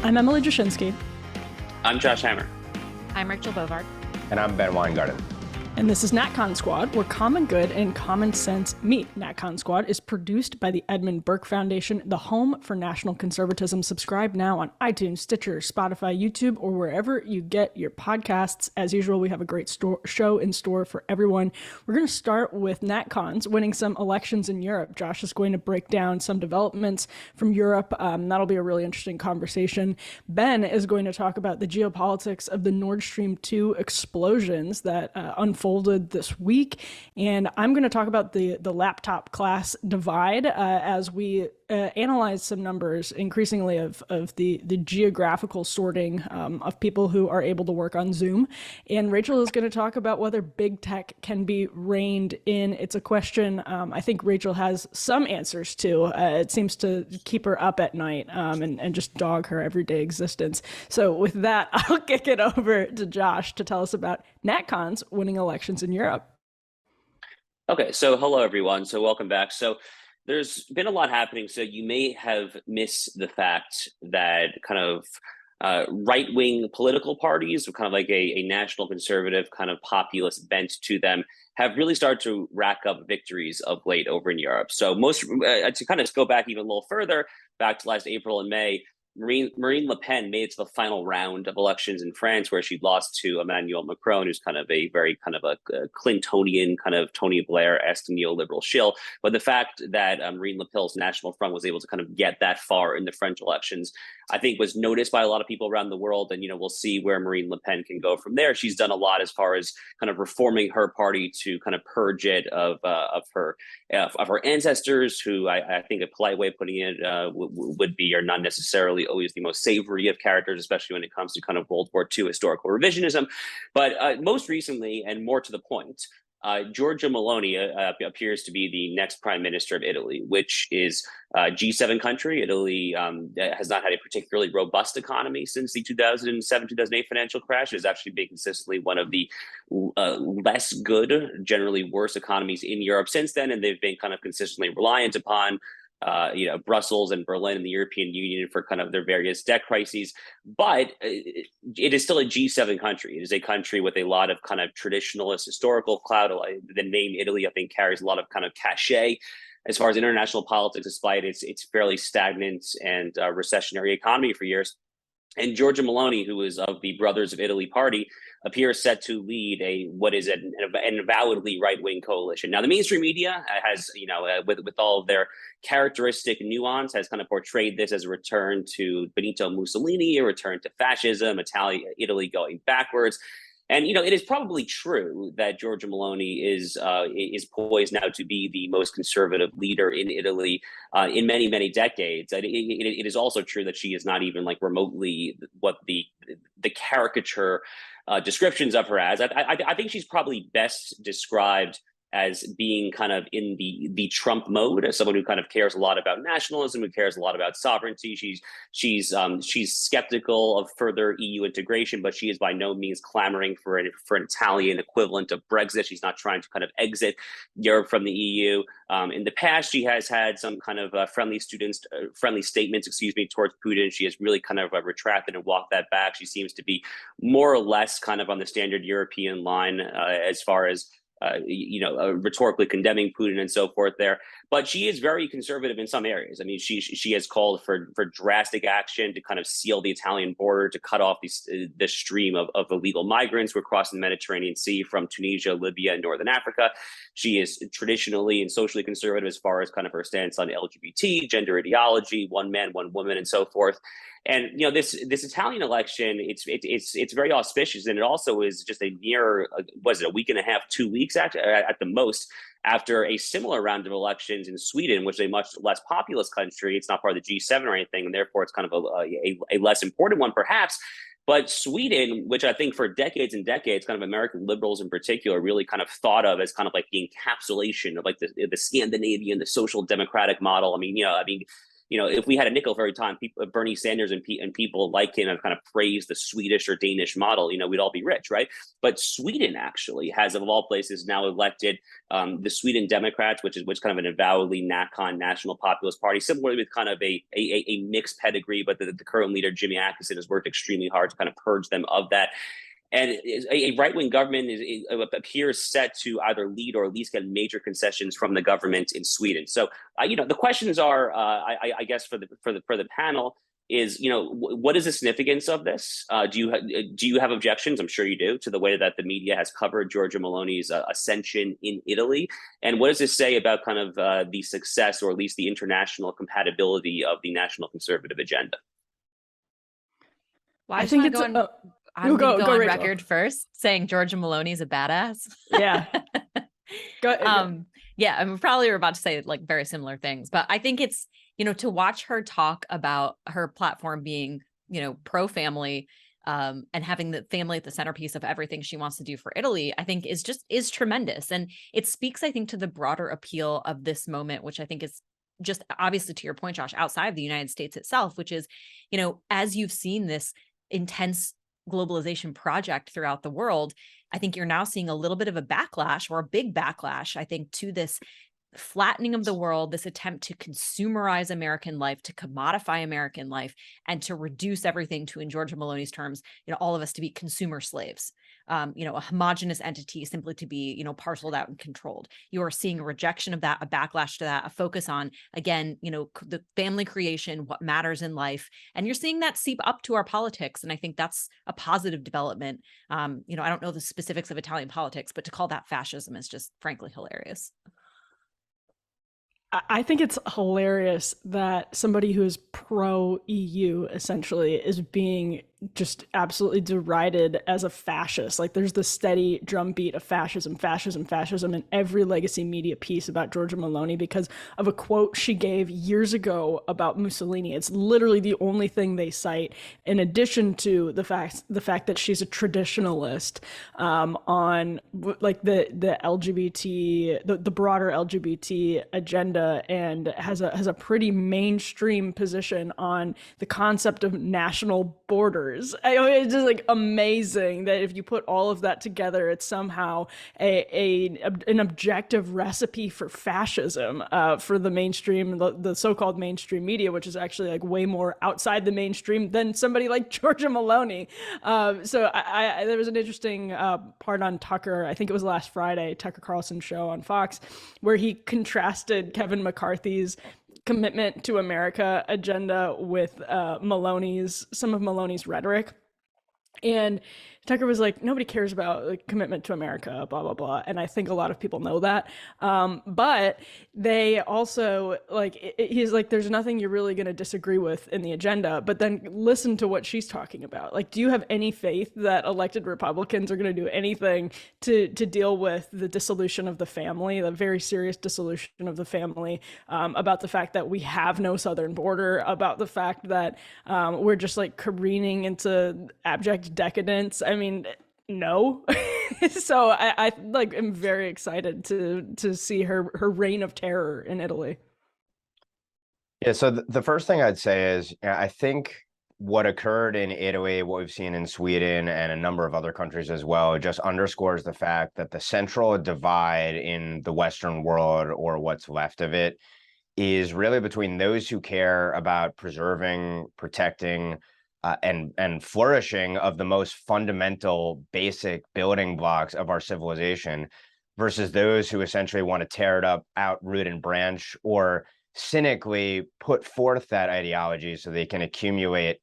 I'm Emily Jashinsky. I'm Josh Hammer. I'm Rachel Bovard. And I'm Ben Weingarten. And this is NatCon Squad, where common good and common sense meet. NatCon Squad is produced by the Edmund Burke Foundation, the home for national conservatism. Subscribe now on iTunes, Stitcher, Spotify, YouTube, or wherever you get your podcasts. As usual, we have a great show in store for everyone. We're going to start with NatCons winning some elections in Europe. Josh is going to break down some developments from Europe. That'll be a really interesting conversation. Ben is going to talk about the geopolitics of the Nordstream 2 explosions that unfolded this week, and I'm going to talk about the laptop class divide as we analyze some numbers increasingly of the geographical sorting of people who are able to work on Zoom. And Rachel is going to talk about whether big tech can be reined in. It's a question I think Rachel has some answers to. It seems to keep her up at night and just dog her everyday existence. So with that, I'll kick it over to Josh to tell us about NatCons winning elections in Europe. Okay, so hello everyone. So welcome back. So there's been a lot happening. So you may have missed the fact that kind of right-wing political parties, kind of like a national conservative kind of populist bent to them, have really started to rack up victories of late over in Europe. So most to kind of go back even a little further, back to last April and May, Marine Le Pen made it to the final round of elections in France, where she lost to Emmanuel Macron, who's kind of a very kind of a Clintonian, kind of Tony Blair-esque neoliberal shill. But the fact that Marine Le Pen's National Front was able to kind of get that far in the French elections, I think was noticed by a lot of people around the world. And, we'll see where Marine Le Pen can go from there. She's done a lot as far as kind of reforming her party to kind of purge it of her ancestors, who I think a polite way of putting it would be are not necessarily always the most savory of characters, especially when it comes to kind of World War II historical revisionism. But most recently, and more to the point, Giorgia Meloni appears to be the next prime minister of Italy, which is a G7 country. Italy has not had a particularly robust economy since the 2007-2008 financial crash. It has actually been consistently one of the less good, generally worse economies in Europe since then, and they've been kind of consistently reliant upon Brussels and Berlin and the European Union for kind of their various debt crises. But it is still a G7 country. It is a country with a lot of kind of traditionalist historical clout. The name Italy, I think, carries a lot of kind of cachet as far as international politics, despite its fairly stagnant and recessionary economy for years. And Giorgia Meloni, who is of the Brothers of Italy party, appears set to lead what is an avowedly right-wing coalition. Now, the mainstream media has, with all of their characteristic nuance, has kind of portrayed this as a return to Benito Mussolini, a return to fascism, Italy going backwards. And, it is probably true that Giorgia Meloni is poised now to be the most conservative leader in Italy in many, many decades. It is also true that she is not even like remotely what the caricature descriptions of her as. I think she's probably best described as being kind of in the Trump mode, as someone who kind of cares a lot about nationalism, who cares a lot about sovereignty. She's skeptical of further EU integration, but she is by no means clamoring for an Italian equivalent of Brexit. She's not trying to kind of exit Europe from the EU. In the past, she has had some kind of friendly statements, towards Putin. She has really kind of retracted and walked that back. She seems to be more or less kind of on the standard European line as far as rhetorically condemning Putin and so forth there. But she is very conservative in some areas. I mean, she has called for drastic action to kind of seal the Italian border, to cut off the stream of illegal migrants who are crossing the Mediterranean Sea from Tunisia, Libya, and Northern Africa. She is traditionally and socially conservative as far as kind of her stance on LGBT, gender ideology, one man, one woman, and so forth. And this Italian election, it's very auspicious, and it also is just a week and a half, 2 weeks at the most, after a similar round of elections in Sweden, which is a much less populous country. It's not part of the G7 or anything, and therefore it's kind of a less important one, perhaps. But Sweden, which I think for decades and decades, kind of American liberals in particular, really kind of thought of as kind of like the encapsulation of like the Scandinavian, the social democratic model. if we had a nickel for every time Bernie Sanders and people like him have kind of praised the Swedish or Danish model, we'd all be rich, right? But Sweden actually has, of all places, now elected the Sweden Democrats, which kind of an avowedly NatCon National Populist Party, similarly with kind of a mixed pedigree, but the current leader, Jimmy Åkesson, has worked extremely hard to kind of purge them of that. And a right-wing government appears set to either lead or at least get major concessions from the government in Sweden. So, the questions are, I guess, for the panel is, what is the significance of this? Do you have objections? I'm sure you do, to the way that the media has covered Giorgia Meloni's ascension in Italy, and what does this say about kind of the success, or at least the international compatibility of the national conservative agenda? Well, I think it's I'm going to go on record first saying Giorgia Meloni's a badass. Yeah. Yeah, I'm probably about to say like very similar things, but I think it's, to watch her talk about her platform being, pro-family, and having the family at the centerpiece of everything she wants to do for Italy, I think is tremendous. And it speaks, I think, to the broader appeal of this moment, which I think is just obviously, to your point, Josh, outside of the United States itself, which is, as you've seen this intense globalization project throughout the world, I think you're now seeing a little bit of a backlash, or a big backlash, I think, to this flattening of the world, this attempt to consumerize American life, to commodify American life, and to reduce everything to, in Giorgia Meloni's terms, all of us to be consumer slaves. A homogenous entity simply to be, parceled out and controlled. You are seeing a rejection of that, a backlash to that, a focus on, again, the family creation, what matters in life. And you're seeing that seep up to our politics. And I think that's a positive development. I don't know the specifics of Italian politics, but to call that fascism is just frankly hilarious. I think it's hilarious that somebody who is pro-EU essentially is being just absolutely derided as a fascist. Like, there's the steady drumbeat of fascism in every legacy media piece about Giorgia Meloni because of a quote she gave years ago about Mussolini. It's literally the only thing they cite, in addition to the fact that she's a traditionalist on like the LGBT, the broader LGBT agenda, and has a pretty mainstream position on the concept of national borders. It's just like amazing that if you put all of that together, it's somehow an objective recipe for fascism for the mainstream, the so-called mainstream media, which is actually like way more outside the mainstream than somebody like Giorgia Meloni. So there was an interesting part on Tucker, I think it was last Friday, Tucker Carlson's show on Fox, where he contrasted Kevin McCarthy's commitment to America agenda with some of Meloni's rhetoric. And Tucker was like, nobody cares about like, commitment to America, blah, blah, blah. And I think a lot of people know that. But they also, like, he's like, there's nothing you're really going to disagree with in the agenda. But then listen to what she's talking about. Like, do you have any faith that elected Republicans are going to do anything to deal with the dissolution of the family, the very serious dissolution of the family, about the fact that we have no southern border, about the fact that we're just like careening into abject decadence? I mean, no. So I like am very excited to see her reign of terror in Italy. Yeah, so the first thing I'd say is, I think what occurred in Italy, what we've seen in Sweden and a number of other countries as well, just underscores the fact that the central divide in the Western world, or what's left of it, is really between those who care about preserving, protecting, and flourishing of the most fundamental, basic building blocks of our civilization, versus those who essentially want to tear it up, out, root, and branch, or cynically put forth that ideology so they can accumulate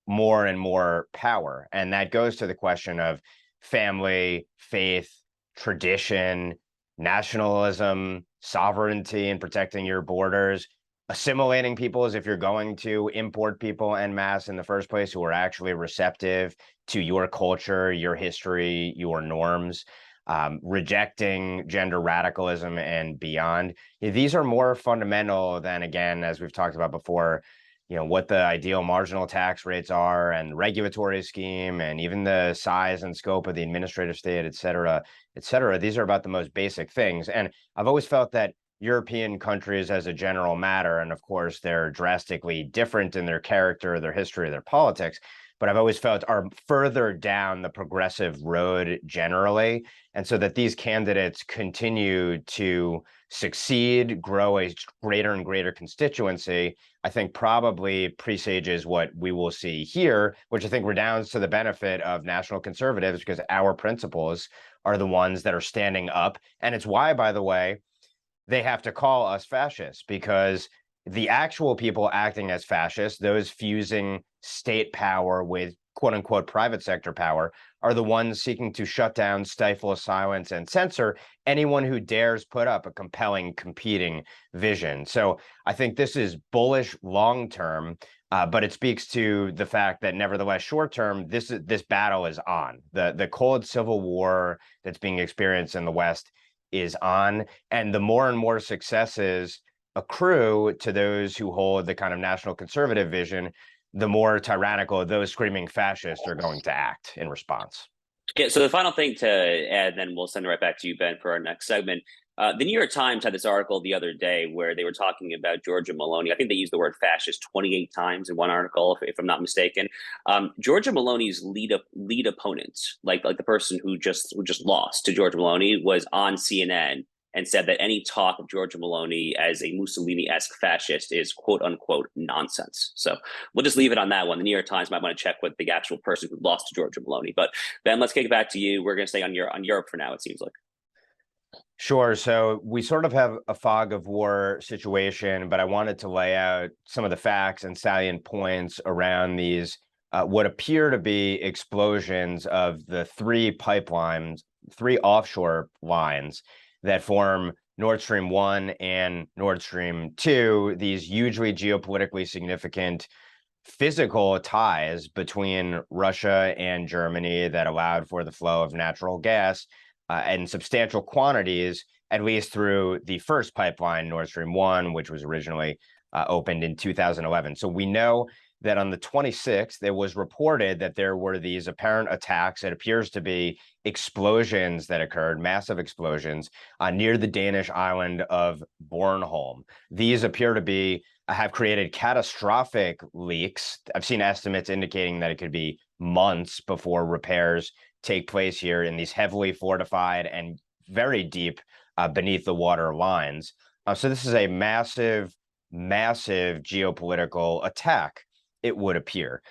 more and more power. And that goes to the question of family, faith, tradition, nationalism, sovereignty, and protecting your borders, assimilating people as if you're going to import people en masse in the first place who are actually receptive to your culture, your history, your norms, rejecting gender radicalism and beyond. These are more fundamental than, again, as we've talked about before, what the ideal marginal tax rates are and regulatory scheme and even the size and scope of the administrative state, et cetera, et cetera. These are about the most basic things. And I've always felt that European countries as a general matter, and of course, they're drastically different in their character, their history, their politics, but I've always felt are further down the progressive road generally. And so that these candidates continue to succeed, grow a greater and greater constituency, I think probably presages what we will see here, which I think redounds to the benefit of national conservatives because our principles are the ones that are standing up. And it's why, by the way, they have to call us fascists, because the actual people acting as fascists, those fusing state power with quote unquote private sector power, are the ones seeking to shut down, stifle, silence, and censor anyone who dares put up a compelling competing vision. So I think this is bullish long term, but it speaks to the fact that nevertheless short term, this battle is on. The cold civil war that's being experienced in the West is on, and the more and more successes accrue to those who hold the kind of national conservative vision, the more tyrannical those screaming fascists are going to act in response. Yeah, so the final thing to add, then we'll send it right back to you, Ben, for our next segment. The New York Times had this article the other day where they were talking about Giorgia Meloni. I think they used the word fascist 28 times in one article, if I'm not mistaken. Giorgia Meloni's lead opponent, like the person who just lost to Giorgia Meloni, was on CNN and said that any talk of Giorgia Meloni as a Mussolini-esque fascist is quote unquote nonsense. So we'll just leave it on that one. The New York Times might want to check with the actual person who lost to Giorgia Meloni. But Ben, let's kick it back to you. We're going to stay on Europe for now, it seems like. Sure. So we sort of have a fog of war situation, but I wanted to lay out some of the facts and salient points around these, what appear to be explosions of the three offshore lines that form Nord Stream 1 and Nord Stream 2, these hugely geopolitically significant physical ties between Russia and Germany that allowed for the flow of natural gas in substantial quantities, at least through the first pipeline, Nord Stream 1, which was originally opened in 2011. So we know that on the 26th, it was reported that there were these apparent attacks. It appears to be explosions that occurred, massive explosions near the Danish island of Bornholm. These appear to have created catastrophic leaks. I've seen estimates indicating that it could be months before repairs take place here in these heavily fortified and very deep beneath the water lines. So this is a massive geopolitical attack, it would appear.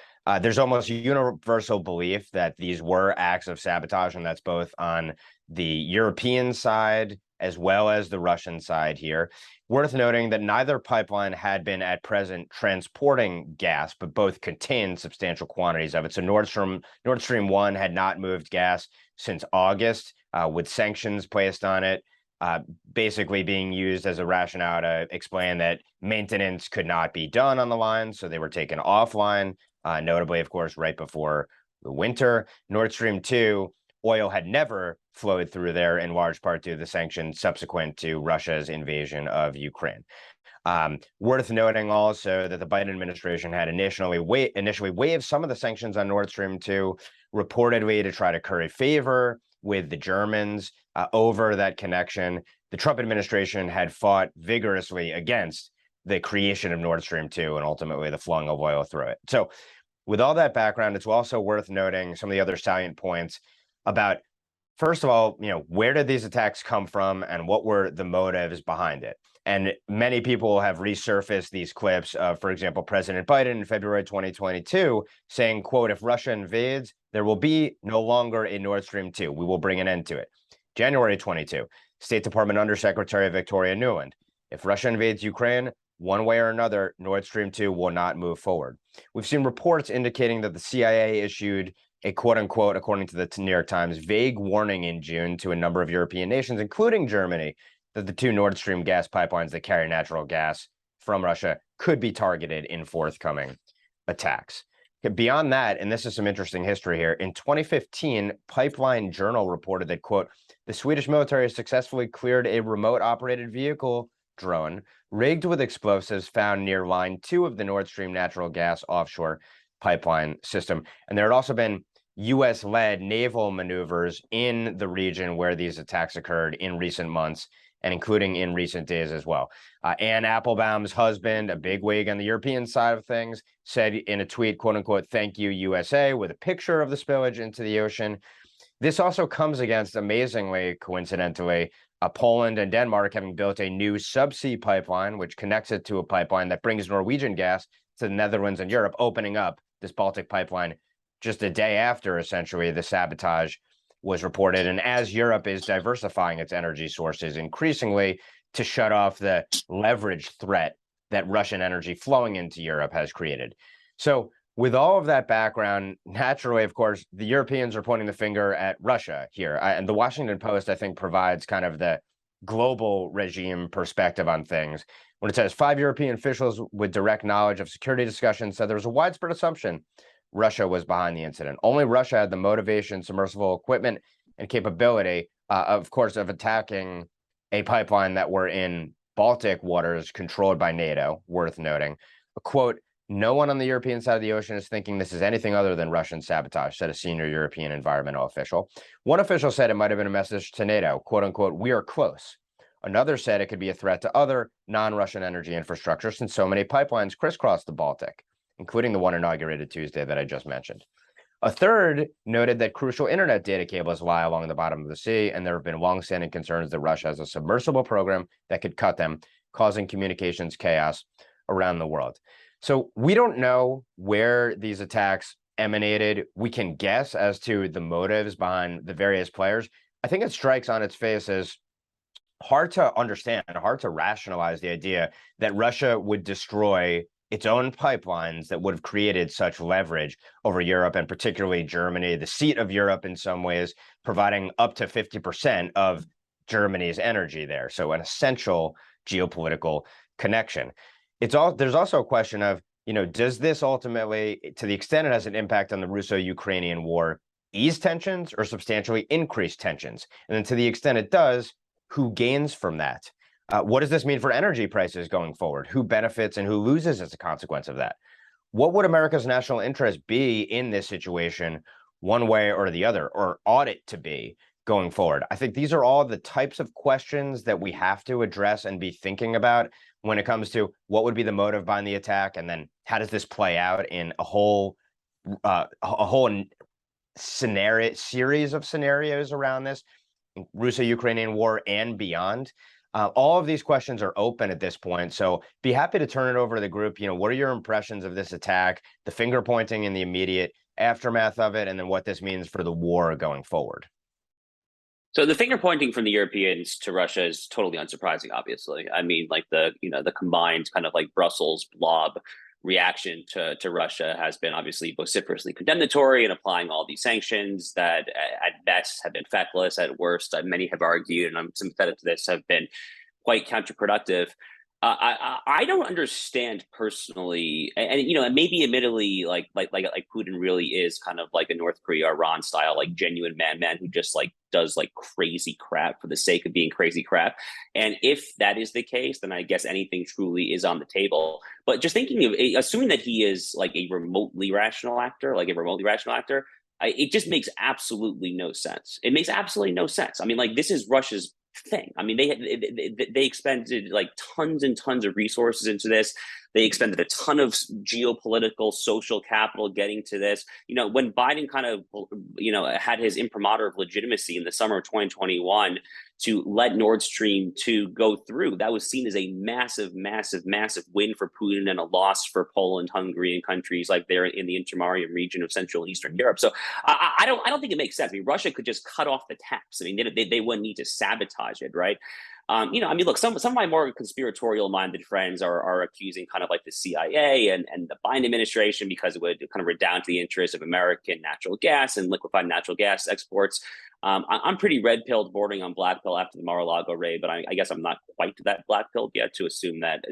There's almost universal belief that these were acts of sabotage, and that's both on the European side as well as the Russian side here. Worth noting that neither pipeline had been at present transporting gas, but both contained substantial quantities of it. So Nord Stream 1 had not moved gas since August, with sanctions placed on it, basically being used as a rationale to explain that maintenance could not be done on the line, so they were taken offline, notably, of course, right before the winter. Nord Stream 2, oil had never flowed through there, in large part due to the sanctions subsequent to Russia's invasion of Ukraine. Worth noting also that the Biden administration had initially waived some of the sanctions on Nord Stream 2, reportedly to try to curry favor with the Germans over that connection. The Trump administration had fought vigorously against the creation of Nord Stream 2 and ultimately the flowing of oil through it. So with all that background, it's also worth noting some of the other salient points about, first of all, where did these attacks come from and what were the motives behind it? And many people have resurfaced these clips of, for example, President Biden in February 2022 saying, quote, "If Russia invades, there will be no longer a Nord Stream 2. We will bring an end to it." January 22, State Department Undersecretary Victoria Nuland: "If Russia invades Ukraine, one way or another, Nord Stream 2 will not move forward." We've seen reports indicating that the CIA issued a quote unquote, according to the New York Times, vague warning in June to a number of European nations, including Germany, that the two Nord Stream gas pipelines that carry natural gas from Russia could be targeted in forthcoming attacks. Beyond that, and this is some interesting history here, in 2015, Pipeline Journal reported that, quote, "The Swedish military successfully cleared a remote operated vehicle drone rigged with explosives found near line 2 of the Nord Stream natural gas offshore pipeline system." And there had also been US-led naval maneuvers in the region where these attacks occurred in recent months, and including in recent days as well. Anne Applebaum's husband, a bigwig on the European side of things, said in a tweet, quote unquote, "Thank you, USA," with a picture of the spillage into the ocean. This also comes against, amazingly, coincidentally, Poland and Denmark having built a new subsea pipeline, which connects it to a pipeline that brings Norwegian gas to the Netherlands and Europe, opening up this Baltic pipeline just a day after, essentially, the sabotage was reported. And as Europe is diversifying its energy sources increasingly to shut off the leverage threat that Russian energy flowing into Europe has created. So with all of that background, naturally, of course, the Europeans are pointing the finger at Russia here. And the Washington Post, I think, provides kind of the global regime perspective on things when it says 5 European officials with direct knowledge of security discussions said there was a widespread assumption Russia was behind the incident. Only Russia had the motivation, submersible equipment, and capability, of course, of attacking a pipeline that were in Baltic waters controlled by NATO, worth noting. A quote, "No one on the European side of the ocean is thinking this is anything other than Russian sabotage," said a senior European environmental official. One official said it might have been a message to NATO, quote unquote, "We are close." Another said it could be a threat to other non-Russian energy infrastructure since so many pipelines crisscross the Baltic, including the one inaugurated Tuesday that I just mentioned. A third noted that crucial internet data cables lie along the bottom of the sea, and there have been longstanding concerns that Russia has a submersible program that could cut them, causing communications chaos around the world. So we don't know where these attacks emanated. We can guess as to the motives behind the various players. I think it strikes on its face as hard to understand, hard to rationalize the idea that Russia would destroy its own pipelines that would have created such leverage over Europe, and particularly Germany, the seat of Europe in some ways, providing up to 50% of Germany's energy there. So an essential geopolitical connection. There's also a question of, does this ultimately, to the extent it has an impact on the Russo-Ukrainian war, ease tensions or substantially increase tensions? And then to the extent it does, who gains from that? What does this mean for energy prices going forward? Who benefits and who loses as a consequence of that? What would America's national interest be in this situation, one way or the other, or ought it to be going forward? I think these are all the types of questions that we have to address and be thinking about when it comes to what would be the motive behind the attack, and then how does this play out in a whole series of scenarios around this Russo-Ukrainian war and beyond. All of these questions are open at this point, so be happy to turn it over to the group. What are your impressions of this attack, the finger pointing in the immediate aftermath of it, and then what this means for the war going forward? So the finger pointing from the Europeans to Russia is totally unsurprising, obviously. I mean, like the combined kind of like Brussels blob reaction to Russia has been obviously vociferously condemnatory and applying all these sanctions that at best have been feckless, at worst, many have argued, and I'm sympathetic to this, have been quite counterproductive. I don't understand personally, and maybe admittedly, like Putin really is kind of like a North Korea Iran style, like genuine man who just like does like crazy crap for the sake of being crazy crap. And if that is the case, then I guess anything truly is on the table. But just thinking of assuming that he is like a remotely rational actor, it just makes absolutely no sense. It makes absolutely no sense. I mean, like, this is Russia's thing. I mean, they expended like tons and tons of resources into this. They expended a ton of geopolitical, social capital getting to this. When Biden kind of, had his imprimatur of legitimacy in the summer of 2021 to let Nordstream 2 go through, that was seen as a massive, massive, massive win for Putin and a loss for Poland, Hungary, and countries like there in the intermarium region of Central and Eastern Europe. So I don't think it makes sense. I mean, Russia could just cut off the taps. I mean, they wouldn't need to sabotage it, right? Look, some of my more conspiratorial-minded friends are accusing kind of like the CIA and the Biden administration because it would kind of redound to the interests of American natural gas and liquefied natural gas exports. I'm pretty red-pilled, bordering on black pill after the Mar-a-Lago raid, but I guess I'm not quite that black-pilled yet to assume that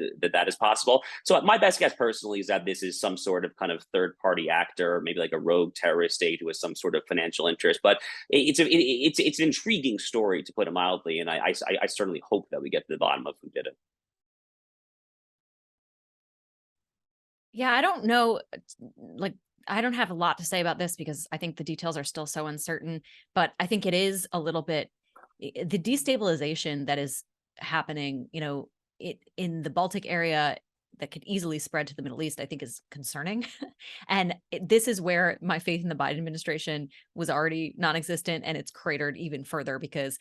is possible. So my best guess personally is that this is some sort of kind of third-party actor, maybe like a rogue terrorist state with some sort of financial interest. But it's an intriguing story, to put it mildly, and I certainly hope that we get to the bottom of who did it. Yeah, I don't know, I don't have a lot to say about this because I think the details are still so uncertain, but I think it is a little bit, the destabilization that is happening, in the Baltic area that could easily spread to the Middle East, I think is concerning. And this is where my faith in the Biden administration was already non-existent, and it's cratered even further because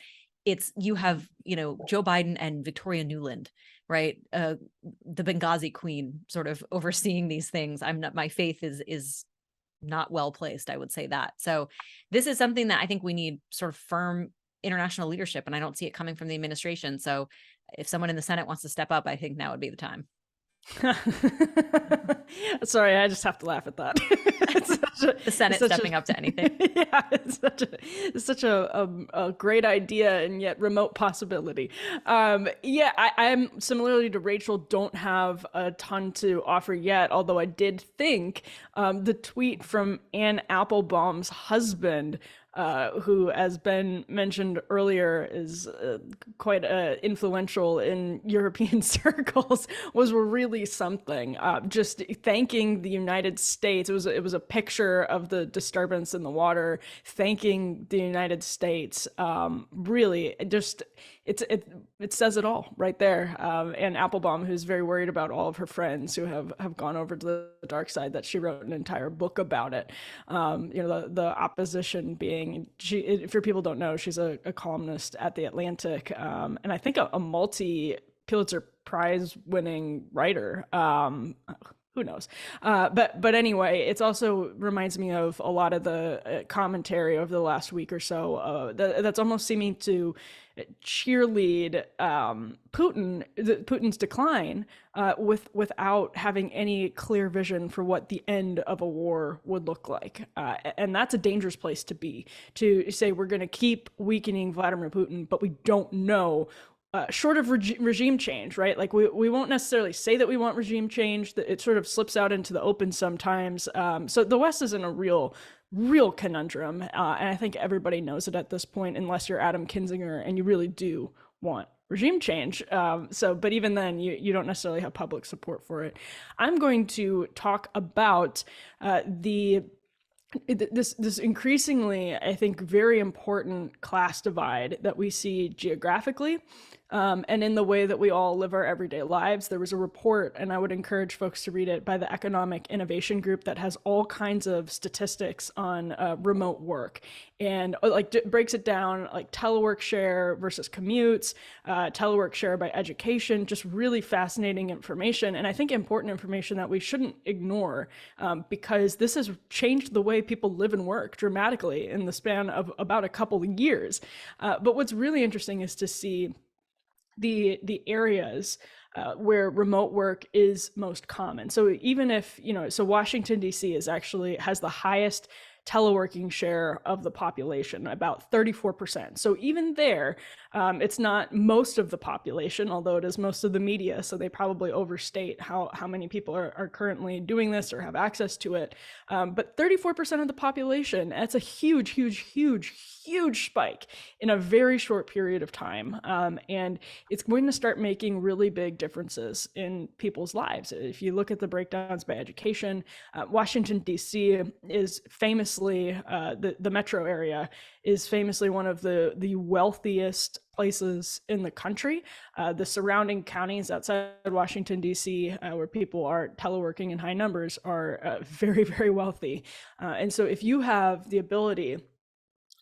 you have, Joe Biden and Victoria Nuland, right? The Benghazi queen sort of overseeing these things. My faith is not well placed, I would say that. So this is something that I think we need sort of firm international leadership, and I don't see it coming from the administration. So if someone in the Senate wants to step up, I think now would be the time. Sorry, I just have to laugh at that. The Senate stepping up to anything. Yeah, it's such a great idea and yet remote possibility. Yeah, I'm similarly to Rachel, don't have a ton to offer yet, although I did think the tweet from Anne Applebaum's husband, who, as Ben mentioned earlier, is quite influential in European circles, was really something. Just thanking the United States. It was a picture of the disturbance in the water, thanking the United States. Really, just it says it all right there. And Applebaum, who's very worried about all of her friends who have gone over to the dark side, that she wrote an entire book about it. The opposition being, for people don't know, she's a columnist at the Atlantic, and I think a multi-Pulitzer Prize winning writer. Who knows? But anyway, it's also reminds me of a lot of the commentary over the last week or so that's almost seeming to cheerlead Putin's decline without having any clear vision for what the end of a war would look like. And that's a dangerous place to be, to say we're going to keep weakening Vladimir Putin, but we don't know. Short of regime change, right? Like we won't necessarily say that we want regime change, that it sort of slips out into the open sometimes. So the West is in a real conundrum. And I think everybody knows it at this point, unless you're Adam Kinzinger and you really do want regime change. But even then you don't necessarily have public support for it. I'm going to talk about this increasingly, I think, very important class divide that we see geographically, and in the way that we all live our everyday lives. There was a report, and I would encourage folks to read it, by the Economic Innovation Group that has all kinds of statistics on remote work, and breaks it down, like telework share versus commutes, telework share by education, just really fascinating information. And I think important information that we shouldn't ignore, because this has changed the way people live and work dramatically in the span of about a couple of years. But what's really interesting is to see the areas where remote work is most common. So even if, so Washington, D.C. has the highest teleworking share of the population, about 34%. So even there, it's not most of the population, although it is most of the media. So they probably overstate how many people are currently doing this or have access to it. But 34% of the population, that's a huge spike in a very short period of time. And it's going to start making really big differences in people's lives. If you look at the breakdowns by education, Washington, D.C. is famously, the metro area is famously one of the wealthiest places in the country. The surrounding counties outside Washington, D.C., where people are teleworking in high numbers, are very, very wealthy. And so if you have the ability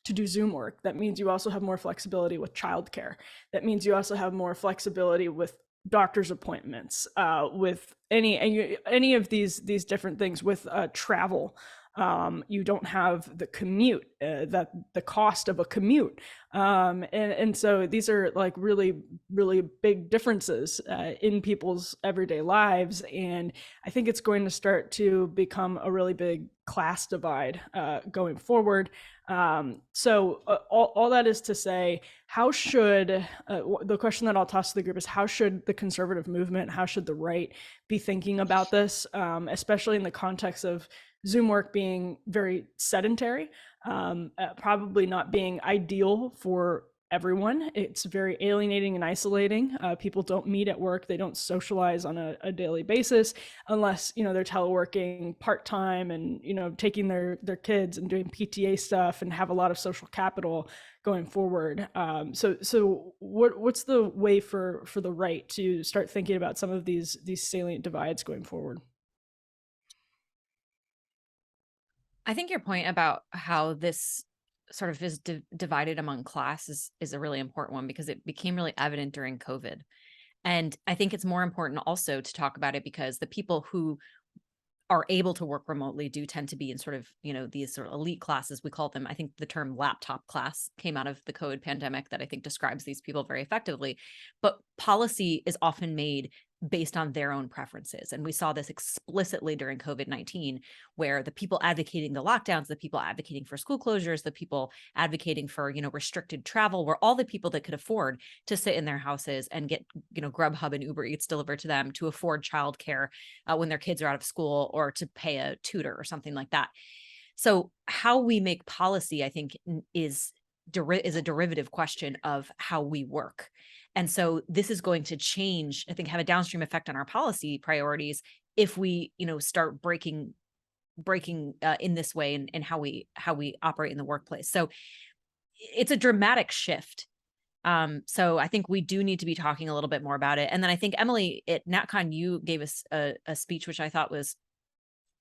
to do Zoom work, that means you also have more flexibility with childcare. That means you also have more flexibility with doctor's appointments, with any of these different things, with travel. You don't have the commute, the cost of a commute. And so these are like really, really big differences in people's everyday lives. And I think it's going to start to become a really big class divide going forward. So all that is to say, how should, the question that I'll toss to the group is, how should the conservative movement, how should the right be thinking about this, especially in the context of Zoom work being very sedentary, probably not being ideal for everyone. It's very alienating and isolating. People don't meet at work. They don't socialize on a daily basis unless, they're teleworking part-time and, taking their kids and doing PTA stuff and have a lot of social capital going forward. So what's the way for the right to start thinking about some of these salient divides going forward? I think your point about how this sort of is divided among class is a really important one, because it became really evident during COVID. And I think it's more important also to talk about it because the people who are able to work remotely do tend to be in sort of, these sort of elite classes. We call them, I think the term laptop class came out of the COVID pandemic that I think describes these people very effectively. But policy is often made based on their own preferences. And we saw this explicitly during COVID-19, where the people advocating the lockdowns, the people advocating for school closures, the people advocating for, restricted travel were all the people that could afford to sit in their houses and get, Grubhub and Uber Eats delivered to them, to afford childcare when their kids are out of school, or to pay a tutor or something like that. So how we make policy, I think, is a derivative question of how we work. And so this is going to change, I think, have a downstream effect on our policy priorities if we, start breaking in this way and how we operate in the workplace. So it's a dramatic shift. So I think we do need to be talking a little bit more about it. And then I think, Emily, at NatCon, you gave us a speech, which I thought was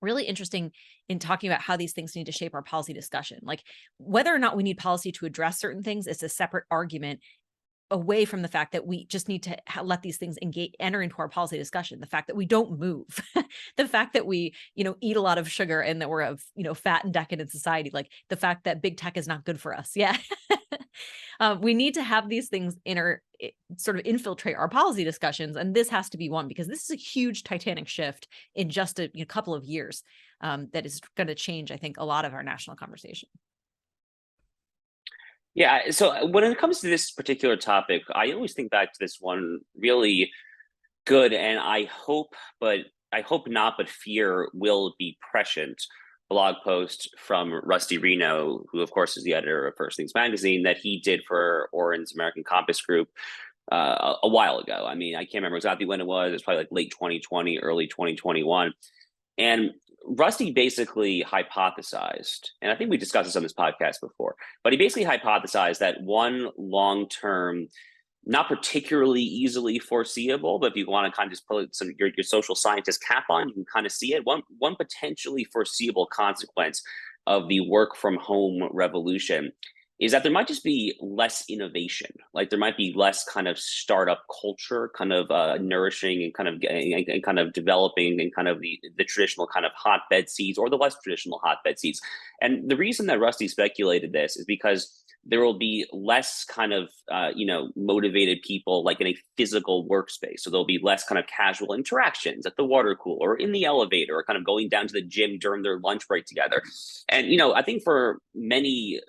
really interesting in talking about how these things need to shape our policy discussion. Like, whether or not we need policy to address certain things is a separate argument, away from the fact that we just need to let these things enter into our policy discussion. The fact that we don't move, the fact that we, eat a lot of sugar and that we're a, fat and decadent society, like the fact that big tech is not good for us. Yeah. We need to have these things sort of infiltrate our policy discussions. And this has to be one, because this is a huge titanic shift in just a couple of years that is going to change, I think, a lot of our national conversation. Yeah, so when it comes to this particular topic, I always think back to this one really good, and I hope not, but fear will be prescient, blog post from Rusty Reno, who of course is the editor of First Things Magazine, that he did for Oren's American Compass Group a while ago. I mean, I can't remember exactly when it was. It was probably like late 2020, early 2021. And Rusty basically hypothesized, and I think we discussed this on this podcast before, but he basically hypothesized that one long-term, not particularly easily foreseeable, but if you want to kind of just put your social scientist cap on, you can kind of see it. One potentially foreseeable consequence of the work from home revolution is that there might just be less innovation. Like, there might be less kind of startup culture, kind of nourishing and kind of developing and kind of the traditional kind of hotbed seeds, or the less traditional hotbed seeds. And the reason that Rusty speculated this is because there will be less kind of, motivated people like in a physical workspace. So there'll be less kind of casual interactions at the water cooler or in the elevator, or kind of going down to the gym during their lunch break together. And, I think for many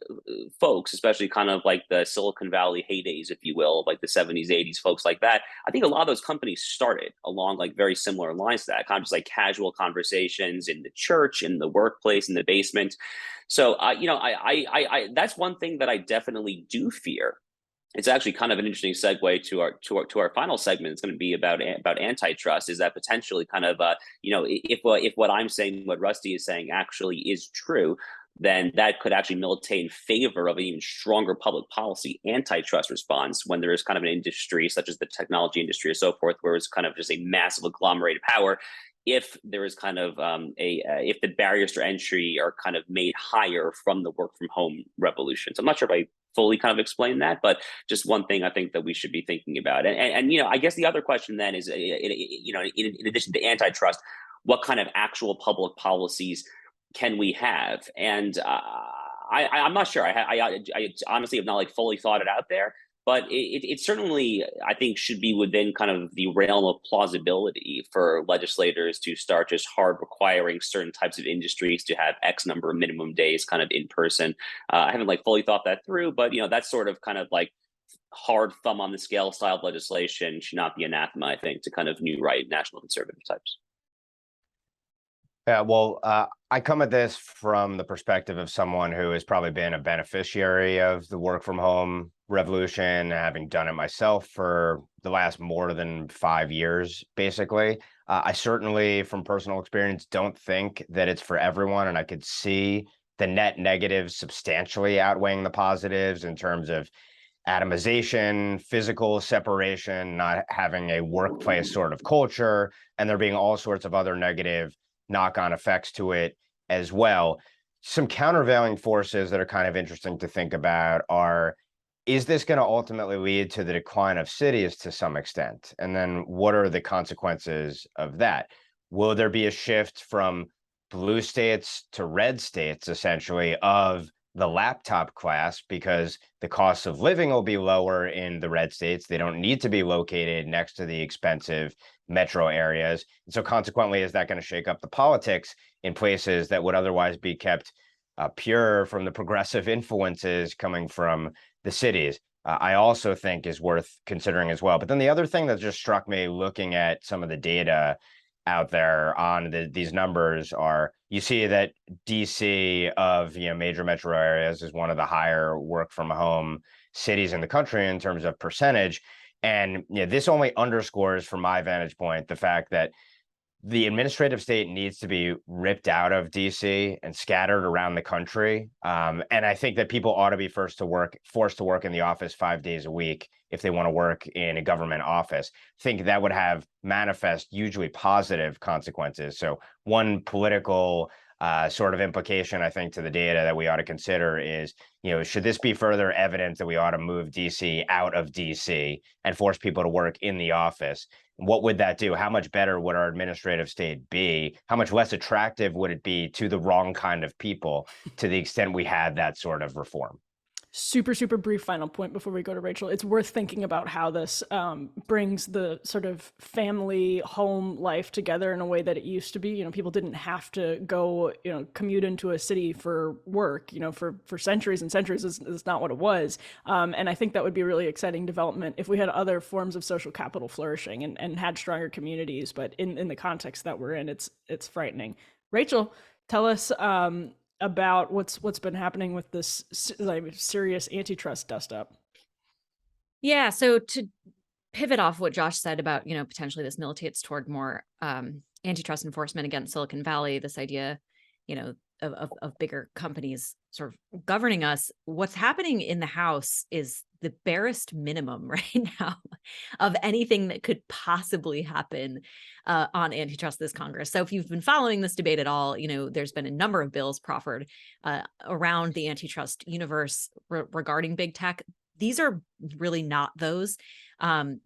folks, especially kind of like the Silicon Valley heydays, if you will, like the 70s, 80s, folks like that, I think a lot of those companies started along like very similar lines to that, kind of just like casual conversations in the church, in the workplace, in the basement. So, I that's one thing that I definitely do fear. It's actually kind of an interesting segue to our final segment. It's going to be about antitrust. Is that potentially kind of if what I'm saying, what Rusty is saying, actually is true, then that could actually militate in favor of an even stronger public policy antitrust response when there is kind of an industry such as the technology industry or so forth, where it's kind of just a massive agglomerated power. If there is kind of if the barriers to entry are kind of made higher from the work from home revolution. So I'm not sure if I fully kind of explained that, but just one thing I think that we should be thinking about. And I guess the other question then is, in addition to antitrust, what kind of actual public policies can we have? And I'm not sure. I honestly have not like fully thought it out there. But it certainly, I think, should be within kind of the realm of plausibility for legislators to start just hard requiring certain types of industries to have X number of minimum days kind of in person. I haven't like fully thought that through, but that's sort of kind of like hard thumb on the scale style of legislation should not be anathema, I think, to kind of new right national conservative types. Yeah, well, I come at this from the perspective of someone who has probably been a beneficiary of the work from home revolution, having done it myself for the last more than 5 years, basically. I certainly, from personal experience, don't think that it's for everyone, and I could see the net negatives substantially outweighing the positives in terms of atomization, physical separation, not having a workplace sort of culture, and there being all sorts of other negative knock-on effects to it as well. Some countervailing forces that are kind of interesting to think about are, is this going to ultimately lead to the decline of cities to some extent? And then what are the consequences of that? Will there be a shift from blue states to red states, essentially, of the laptop class, because the cost of living will be lower in the red states? They don't need to be located next to the expensive metro areas. And so consequently, is that going to shake up the politics in places that would otherwise be kept pure from the progressive influences coming from the cities? I also think is worth considering as well. But then the other thing that just struck me looking at some of the data out there on these numbers are, you see that DC of major metro areas is one of the higher work from home cities in the country in terms of percentage. And this only underscores, from my vantage point, the fact that the administrative state needs to be ripped out of DC and scattered around the country. And I think that people ought to be forced to work in the office 5 days a week if they want to work in a government office. I think that would have manifest hugely positive consequences. So one political sort of implication, I think, to the data that we ought to consider is, should this be further evidence that we ought to move DC out of DC and force people to work in the office? What would that do? How much better would our administrative state be? How much less attractive would it be to the wrong kind of people to the extent we had that sort of reform? Super, super brief final point before we go to Rachel. It's worth thinking about how this brings the sort of family home life together in a way that it used to be. People didn't have to go, commute into a city for work, for centuries and centuries is not what it was. And I think that would be a really exciting development if we had other forms of social capital flourishing and had stronger communities. But in the context that we're in, it's frightening. Rachel, tell us about what's been happening with this serious antitrust dust up. Yeah, so to pivot off what Josh said about, potentially this militates toward more antitrust enforcement against Silicon Valley, this idea, of bigger companies sort of governing us. What's happening in the House is the barest minimum right now of anything that could possibly happen on antitrust this Congress. So if you've been following this debate at all, there's been a number of bills proffered around the antitrust universe regarding big tech. These are really not those.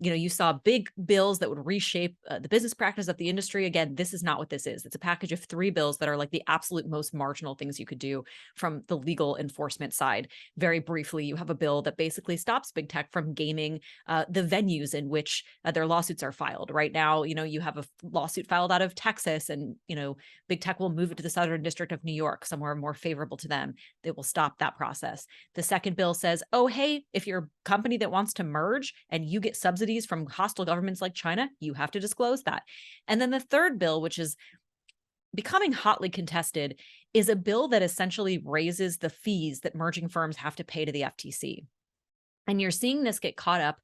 You saw big bills that would reshape the business practice of the industry. Again, this is not what this is. It's a package of 3 bills that are like the absolute most marginal things you could do from the legal enforcement side. Very briefly, you have a bill that basically stops big tech from gaming the venues in which their lawsuits are filed. Right now, you have a lawsuit filed out of Texas, and big tech will move it to the Southern District of New York, somewhere more favorable to them. They will stop that process. The second bill says, oh, hey, if you're a company that wants to merge and you get subsidies from hostile governments like China, you have to disclose that. And then the third bill, which is becoming hotly contested, is a bill that essentially raises the fees that merging firms have to pay to the FTC. And you're seeing this get caught up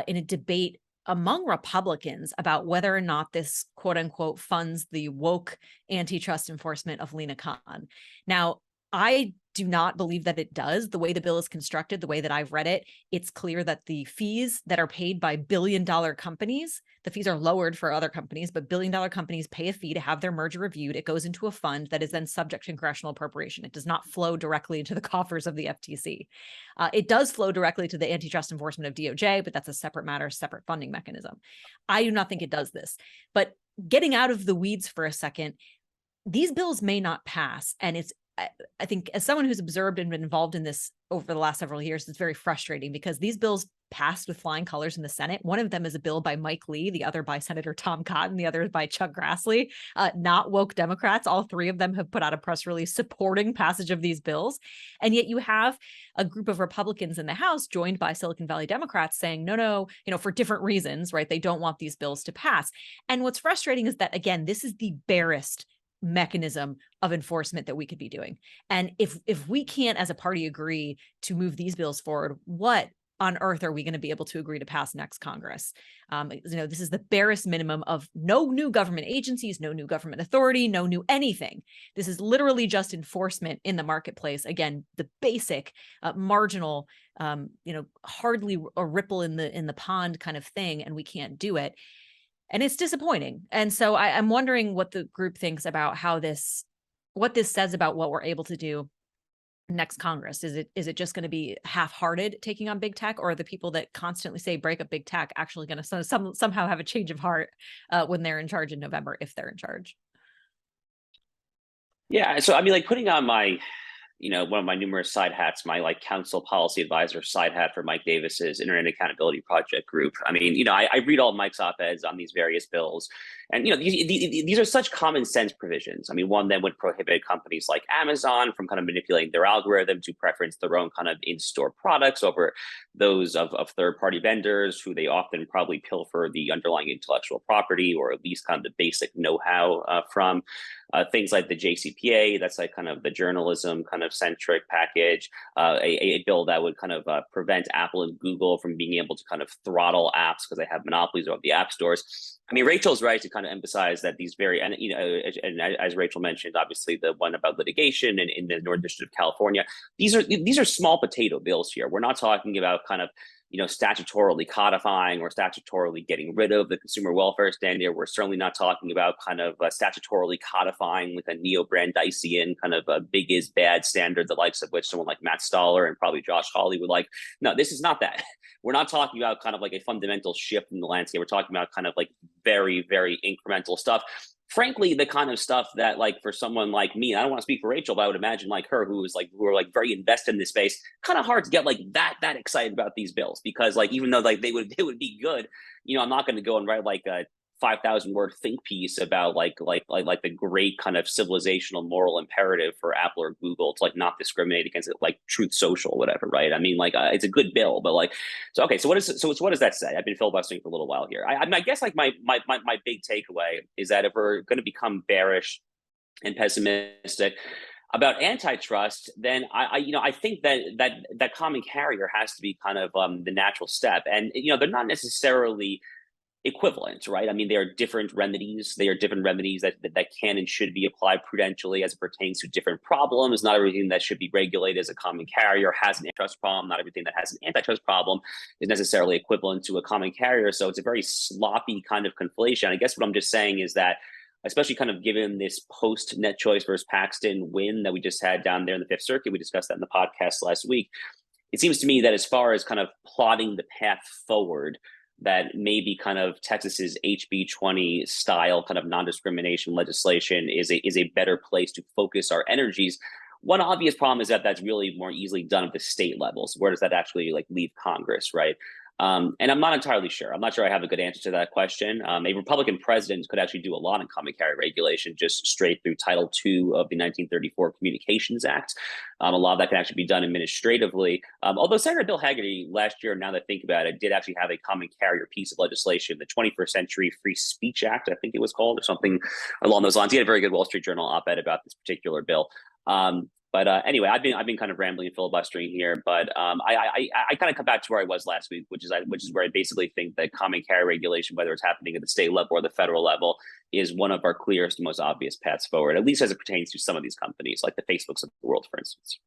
in a debate among Republicans about whether or not this quote unquote funds the woke antitrust enforcement of Lina Khan. Now, I do not believe that it does. The way the bill is constructed, the way that I've read it, it's clear that the fees that are paid by billion-dollar companies, the fees are lowered for other companies, but billion-dollar companies pay a fee to have their merger reviewed. It goes into a fund that is then subject to congressional appropriation. It does not flow directly into the coffers of the FTC. It does flow directly to the antitrust enforcement of DOJ, but that's a separate matter, separate funding mechanism. I do not think it does this. But getting out of the weeds for a second, these bills may not pass, and I think as someone who's observed and been involved in this over the last several years, it's very frustrating because these bills passed with flying colors in the Senate. One of them is a bill by Mike Lee, the other by Senator Tom Cotton, the other is by Chuck Grassley, not woke Democrats. All 3 of them have put out a press release supporting passage of these bills. And yet you have a group of Republicans in the House joined by Silicon Valley Democrats saying, no, for different reasons, right? They don't want these bills to pass. And what's frustrating is that, again, this is the barest mechanism of enforcement that we could be doing. And if we can't as a party agree to move these bills forward, what on earth are we going to be able to agree to pass next Congress? This is the barest minimum of no new government agencies, no new government authority, no new anything. This is literally just enforcement in the marketplace. Again, the basic marginal, hardly a ripple in the pond kind of thing, and we can't do it. And it's disappointing. And so I'm wondering what the group thinks about what this says about what we're able to do next Congress. Is it just going to be half-hearted taking on big tech, or are the people that constantly say break up big tech actually going to somehow have a change of heart when they're in charge in November, if they're in charge? Yeah, so I mean, like putting on my, one of my numerous side hats, my like council policy advisor side hat for Mike Davis's Internet Accountability Project group. I mean, I read all Mike's op-eds on these various bills, and these are such common sense provisions. I mean, one that would prohibit companies like Amazon from kind of manipulating their algorithm to preference their own kind of in-store products over those of third-party vendors who they often probably pilfer the underlying intellectual property or at least kind of the basic know-how from. Things like the JCPA, that's like kind of the journalism kind of centric package, a bill that would kind of prevent Apple and Google from being able to kind of throttle apps because they have monopolies over the app stores. I mean, Rachel's right to kind of emphasize that these and as Rachel mentioned, obviously the one about litigation and in the Northern District of California, these are small potato bills here. We're not talking about kind of statutorily codifying or statutorily getting rid of the consumer welfare standard. We're certainly not talking about kind of statutorily codifying with a neo-Brandeisian kind of a big is bad standard, the likes of which someone like Matt Stoller and probably Josh Hawley would like. No, this is not that. We're not talking about kind of like a fundamental shift in the landscape. We're talking about kind of like very, very incremental stuff. Frankly, the kind of stuff that, like, for someone like me, I don't want to speak for Rachel, but I would imagine like her, who are like very invested in this space, kind of hard to get like that excited about these bills, because like even though like they would be good, I'm not going to go and write like a 5,000 word think piece about like the great kind of civilizational moral imperative for Apple or Google to like not discriminate against it, like Truth Social, whatever, right? I mean, like it's a good bill, but like, so what does that say? I've been filibustering for a little while here. I guess like my big takeaway is that if we're going to become bearish and pessimistic about antitrust, then I think that common carrier has to be kind of the natural step, and they're not necessarily equivalent, right? I mean, they are different remedies. They are different remedies that can and should be applied prudentially as it pertains to different problems. Not everything that should be regulated as a common carrier has an antitrust problem. Not everything that has an antitrust problem is necessarily equivalent to a common carrier. So it's a very sloppy kind of conflation. I guess what I'm just saying is that, especially kind of given this post Net Choice versus Paxton win that we just had down there in the Fifth Circuit, we discussed that in the podcast last week. It seems to me that as far as kind of plotting the path forward, that maybe kind of Texas's HB 20 style kind of non-discrimination legislation is a better place to focus our energies. One obvious problem is that that's really more easily done at the state levels. Where does that actually like leave Congress, right? And I'm not entirely sure. I'm not sure I have a good answer to that question. A Republican president could actually do a lot in common carrier regulation just straight through Title II of the 1934 Communications Act. A lot of that can actually be done administratively. Although Senator Bill Hagerty last year, now that I think about it, did actually have a common carrier piece of legislation, the 21st Century Free Speech Act, I think it was called, or something along those lines. He had a very good Wall Street Journal op-ed about this particular bill. But anyway, I've been kind of rambling and filibustering here, but I kind of come back to where I was last week, which is where I basically think that common carrier regulation, whether it's happening at the state level or the federal level, is one of our clearest and most obvious paths forward, at least as it pertains to some of these companies, like the Facebooks of the world, for instance.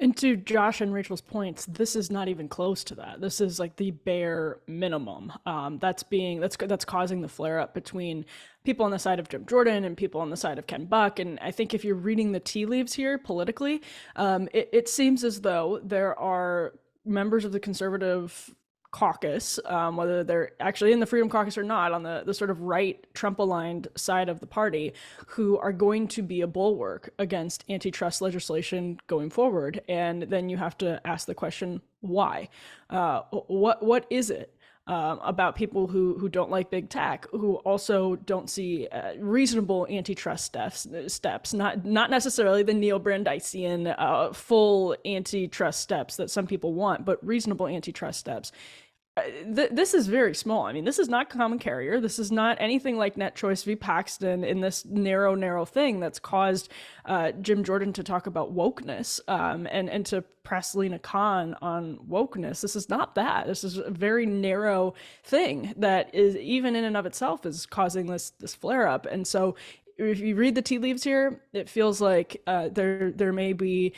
And to Josh and Rachel's points, this is not even close to that. This is like the bare minimum. That's causing the flare up between people on the side of Jim Jordan and people on the side of Ken Buck. And I think if you're reading the tea leaves here politically, it seems as though there are members of the conservative caucus, whether they're actually in the Freedom Caucus or not, on the sort of right Trump-aligned side of the party, who are going to be a bulwark against antitrust legislation going forward. And then you have to ask the question, why? What is it about people who don't like big tech, who also don't see reasonable antitrust steps, not necessarily the neo-Brandeisian full antitrust steps that some people want, but reasonable antitrust steps? This is very small. I mean, this is not common carrier. This is not anything like Net Choice v. Paxton in this narrow thing that's caused Jim Jordan to talk about wokeness and to press Lena Khan on wokeness. This is not that. This is a very narrow thing that is, even in and of itself, is causing this flare up. And so if you read the tea leaves here, it feels like there may be,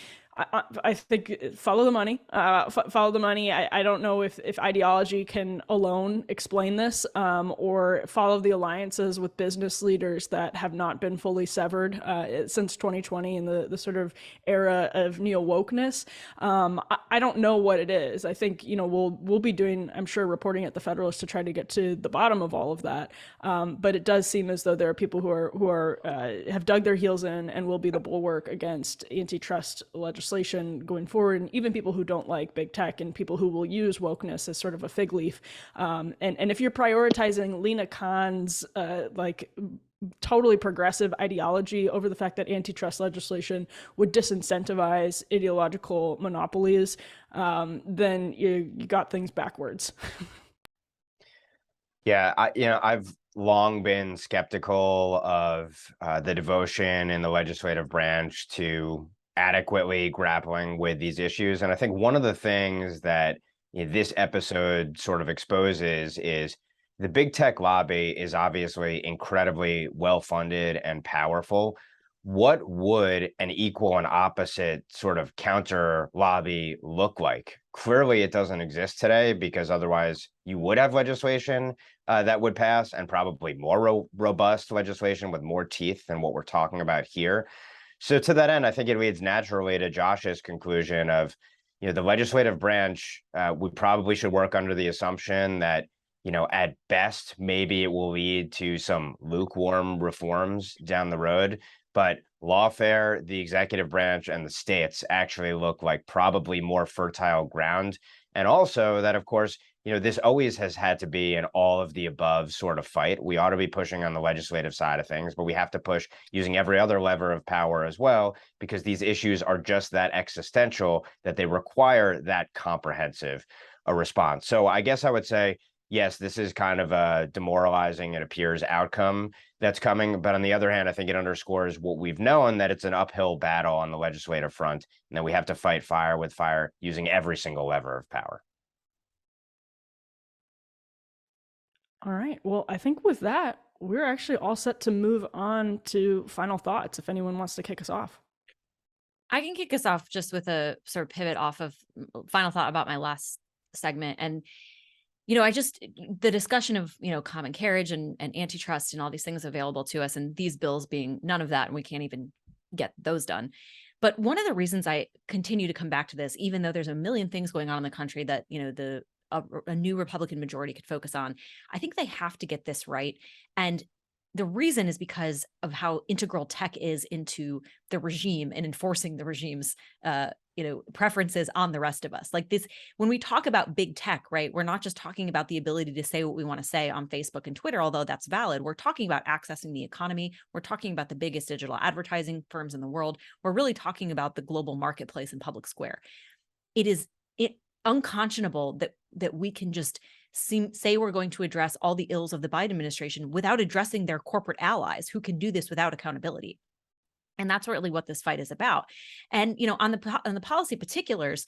I think, follow the money. Follow the money. I don't know if ideology can alone explain this, or follow the alliances with business leaders that have not been fully severed since 2020 in the sort of era of neo wokeness. I don't know what it is. I think we'll be doing, I'm sure, reporting at the Federalist to try to get to the bottom of all of that. But it does seem as though there are people who are have dug their heels in and will be the bulwark against antitrust legislation going forward, and even people who don't like big tech and people who will use wokeness as sort of a fig leaf. And if you're prioritizing Lena Khan's totally progressive ideology over the fact that antitrust legislation would disincentivize ideological monopolies, then you got things backwards. Yeah, I've long been skeptical of the devotion in the legislative branch to adequately grappling with these issues. And I think one of the things that this episode sort of exposes is the big tech lobby is obviously incredibly well-funded and powerful. What would an equal and opposite sort of counter lobby look like? Clearly, it doesn't exist today, because otherwise you would have legislation that would pass, and probably more robust legislation with more teeth than what we're talking about here. So to that end, I think it leads naturally to Josh's conclusion of, the legislative branch, we probably should work under the assumption that, at best, maybe it will lead to some lukewarm reforms down the road. But lawfare, the executive branch, and the states actually look like probably more fertile ground. And also that, of course, this always has had to be an all of the above sort of fight. We ought to be pushing on the legislative side of things, but we have to push using every other lever of power as well, because these issues are just that existential that they require that comprehensive a response. So I guess I would say, yes, this is kind of a demoralizing, it appears, outcome that's coming. But on the other hand, I think it underscores what we've known, that it's an uphill battle on the legislative front, and that we have to fight fire with fire using every single lever of power. All right. Well, I think with that, we're actually all set to move on to final thoughts, if anyone wants to kick us off. I can kick us off just with a sort of pivot off of final thought about my last segment. And, the discussion of, common carriage and antitrust and all these things available to us, and these bills being none of that, and we can't even get those done. But one of the reasons I continue to come back to this, even though there's a million things going on in the country that, a new Republican majority could focus on, I think they have to get this right. And the reason is because of how integral tech is into the regime and enforcing the regime's, preferences on the rest of us. Like this, when we talk about big tech, right, we're not just talking about the ability to say what we want to say on Facebook and Twitter, although that's valid. We're talking about accessing the economy. We're talking about the biggest digital advertising firms in the world. We're really talking about the global marketplace and public square. It is unconscionable that we can just say we're going to address all the ills of the Biden administration without addressing their corporate allies who can do this without accountability. And that's really what this fight is about. And, on the policy particulars,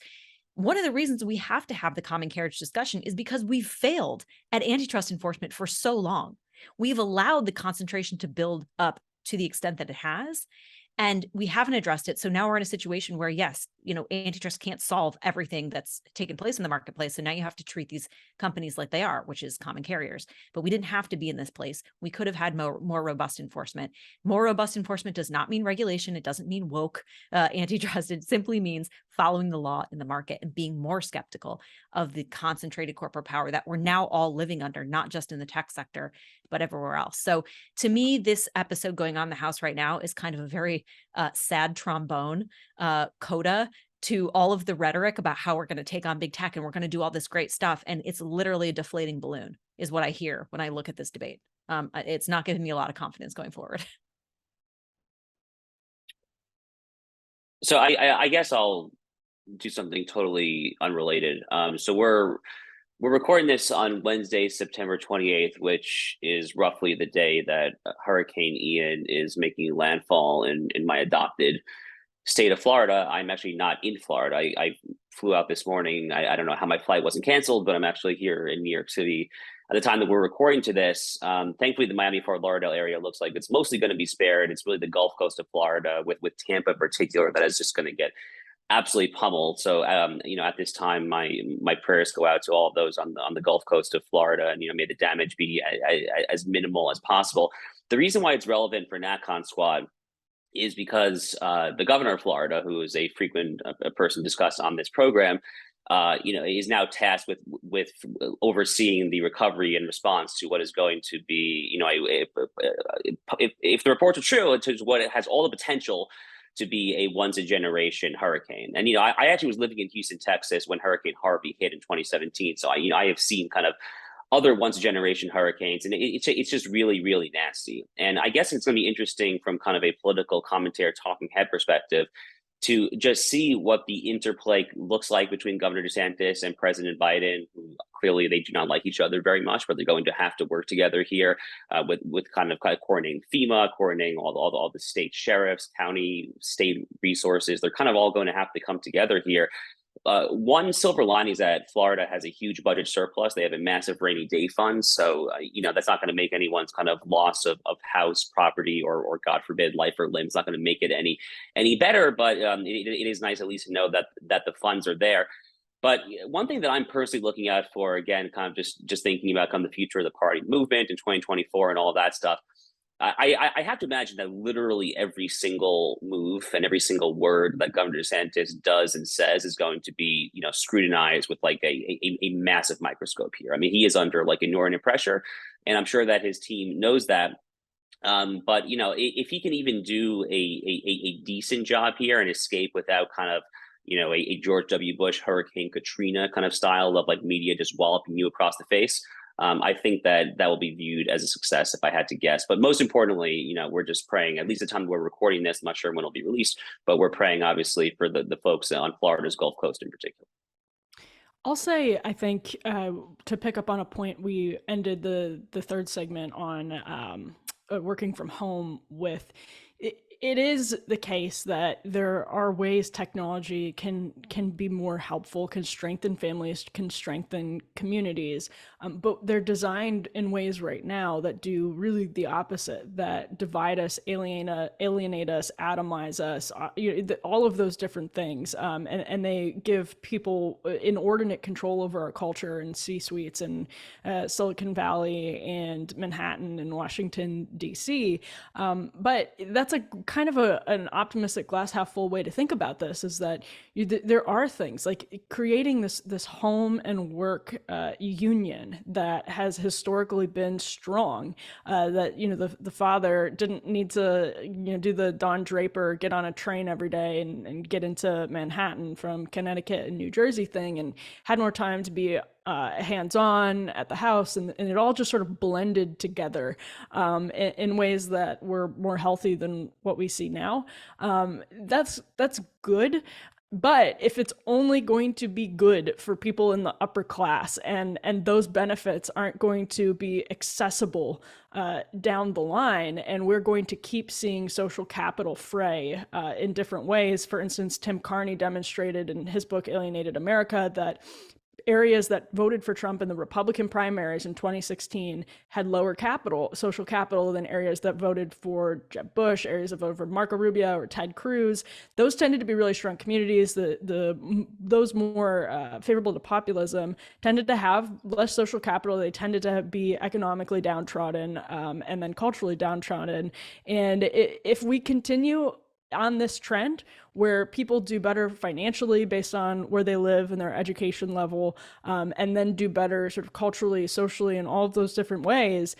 one of the reasons we have to have the common carriage discussion is because we've failed at antitrust enforcement for so long. We've allowed the concentration to build up to the extent that it has, and we haven't addressed it. So now we're in a situation where, yes, antitrust can't solve everything that's taken place in the marketplace. So now you have to treat these companies like they are, which is common carriers. But we didn't have to be in this place. We could have had more robust enforcement. More robust enforcement does not mean regulation. It doesn't mean woke antitrust. It simply means following the law in the market and being more skeptical of the concentrated corporate power that we're now all living under, not just in the tech sector, but everywhere else. So to me, this episode going on in the House right now is kind of a very sad trombone coda to all of the rhetoric about how we're going to take on big tech and we're going to do all this great stuff. And it's literally a deflating balloon is what I hear when I look at this debate. It's not giving me a lot of confidence going forward. So I guess I'll do something totally unrelated. So we're We're recording this on Wednesday, September 28th, which is roughly the day that Hurricane Ian is making landfall in my adopted state of Florida. I'm actually not in Florida. I flew out this morning. I don't know how my flight wasn't canceled, but I'm actually here in New York City at the time that we're recording to this. Thankfully, the Miami-Fort Lauderdale area looks like it's mostly going to be spared. It's really the Gulf Coast of Florida, with Tampa in particular, that is just going to get absolutely pummeled. So, at this time, my prayers go out to all of those on the Gulf Coast of Florida, and may the damage be as minimal as possible. The reason why it's relevant for NatCon Squad is because the governor of Florida, who is a frequent person discussed on this program, is now tasked with overseeing the recovery and response to what is going to be, if the reports are true, to what it has all the potential to be a once-a-generation hurricane. And, I actually was living in Houston, Texas when Hurricane Harvey hit in 2017. So, I have seen kind of other once-a-generation hurricanes, and it's just really, really nasty. And I guess it's going to be interesting from kind of a political commentator talking head perspective to just see what the interplay looks like between Governor DeSantis and President Biden, who clearly they do not like each other very much, but they're going to have to work together here with kind of coordinating FEMA, coordinating all the state sheriffs, county, state resources. They're kind of all going to have to come together here. One silver lining is that Florida has a huge budget surplus. They have a massive rainy day fund. So, that's not going to make anyone's kind of loss of house, property, or God forbid, life or limb. It's not going to make it any better. But it is nice at least to know that the funds are there. But one thing that I'm personally looking out for, again, kind of just thinking about kind of the future of the party movement in 2024 and all of that stuff, I have to imagine that literally every single move and every single word that Governor DeSantis does and says is going to be, scrutinized with like a massive microscope here. I mean, he is under like inordinate pressure, and I'm sure that his team knows that. But if he can even do a decent job here and escape without kind of a George W. Bush Hurricane Katrina kind of style of like media just walloping you across the face, I think that will be viewed as a success if I had to guess. But most importantly, we're just praying, at least the time we're recording this, I'm not sure when it'll be released, but we're praying obviously for the folks on Florida's Gulf Coast in particular. I'll say, I think, to pick up on a point we ended the third segment on working from home with, it is the case that there are ways technology can be more helpful, can strengthen families, can strengthen communities, but they're designed in ways right now that do really the opposite, that divide us, alienate us, atomize us, all of those different things, and they give people inordinate control over our culture and C-suites in Silicon Valley and Manhattan and Washington, D.C. But that's a kind of an optimistic glass half full way to think about this, is that there are things like creating this home and work union that has historically been strong, that the father didn't need to do the Don Draper get on a train every day and get into Manhattan from Connecticut and New Jersey thing, and had more time to be hands-on at the house, and it all just sort of blended together in ways that were more healthy than what we see now. That's good. But if it's only going to be good for people in the upper class, and those benefits aren't going to be accessible down the line, and we're going to keep seeing social capital fray in different ways. For instance, Tim Carney demonstrated in his book Alienated America that areas that voted for Trump in the Republican primaries in 2016 had lower social capital than areas that voted for Jeb Bush, areas that voted for Marco Rubio or Ted Cruz. Those tended to be really strong communities. Those more favorable to populism tended to have less social capital. They tended to be economically downtrodden, and then culturally downtrodden. And if we continue on this trend where people do better financially based on where they live and their education level, and then do better sort of culturally, socially, in all of those different ways,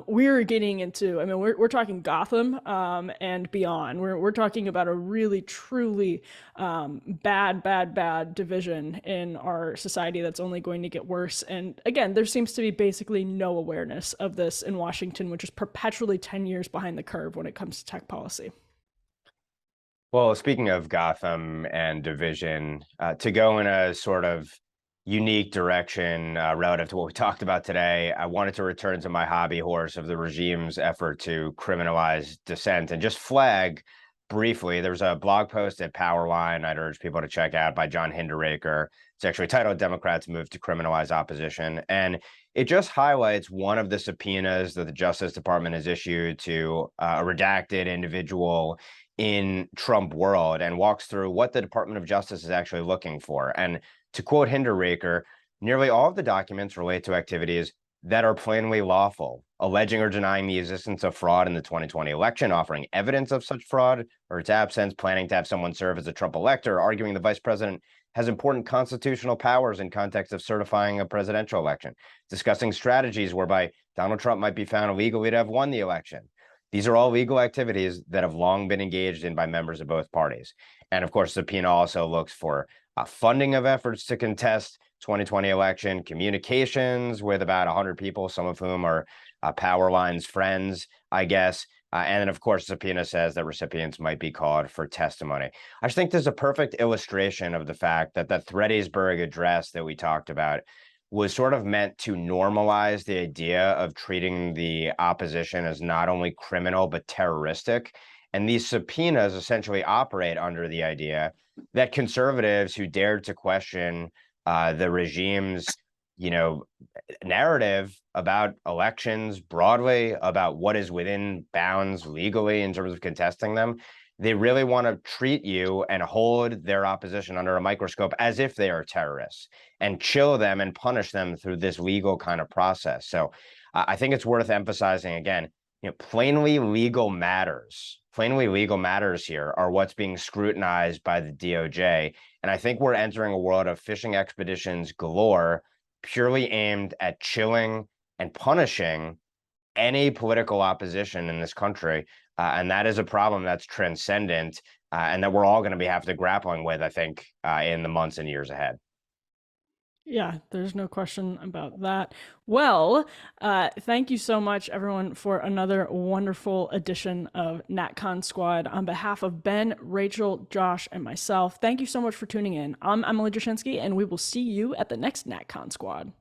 we're getting into, we're talking Gotham and beyond. We're talking about a really, truly bad division in our society that's only going to get worse. And again, there seems to be basically no awareness of this in Washington, which is perpetually 10 years behind the curve when it comes to tech policy. Well, speaking of Gotham and division, to go in a sort of unique direction relative to what we talked about today. I wanted to return to my hobby horse of the regime's effort to criminalize dissent and just flag briefly. There's a blog post at Powerline I'd urge people to check out by John Hinderaker. It's actually titled Democrats Move to Criminalize Opposition. And it just highlights one of the subpoenas that the Justice Department has issued to a redacted individual in Trump world and walks through what the Department of Justice is actually looking for. And to quote Hinderaker, nearly all of the documents relate to activities that are plainly lawful, alleging or denying the existence of fraud in the 2020 election, offering evidence of such fraud or its absence, planning to have someone serve as a Trump elector, arguing the vice president has important constitutional powers in context of certifying a presidential election, discussing strategies whereby Donald Trump might be found illegally to have won the election. These are all legal activities that have long been engaged in by members of both parties. And of course, the subpoena also looks for funding of efforts to contest 2020 election, communications with about 100 people, some of whom are Powerline's friends, I guess. And then, of course, the subpoena says that recipients might be called for testimony. I just think this is a perfect illustration of the fact that the Gettysburg Address that we talked about was sort of meant to normalize the idea of treating the opposition as not only criminal, but terroristic. And these subpoenas essentially operate under the idea that conservatives who dared to question the regime's, narrative about elections broadly, about what is within bounds legally in terms of contesting them, they really want to treat you and hold their opposition under a microscope as if they are terrorists and chill them and punish them through this legal kind of process. So I think it's worth emphasizing again, plainly legal matters here are what's being scrutinized by the DOJ. And I think we're entering a world of fishing expeditions galore, purely aimed at chilling and punishing any political opposition in this country. And that is a problem that's transcendent and that we're all going to have to grappling with, I think, in the months and years ahead. Yeah, there's no question about that. Well, thank you so much, everyone, for another wonderful edition of NatCon Squad. On behalf of Ben, Rachel, Josh, and myself, thank you so much for tuning in. I'm Emily Jashinsky, and we will see you at the next NatCon Squad.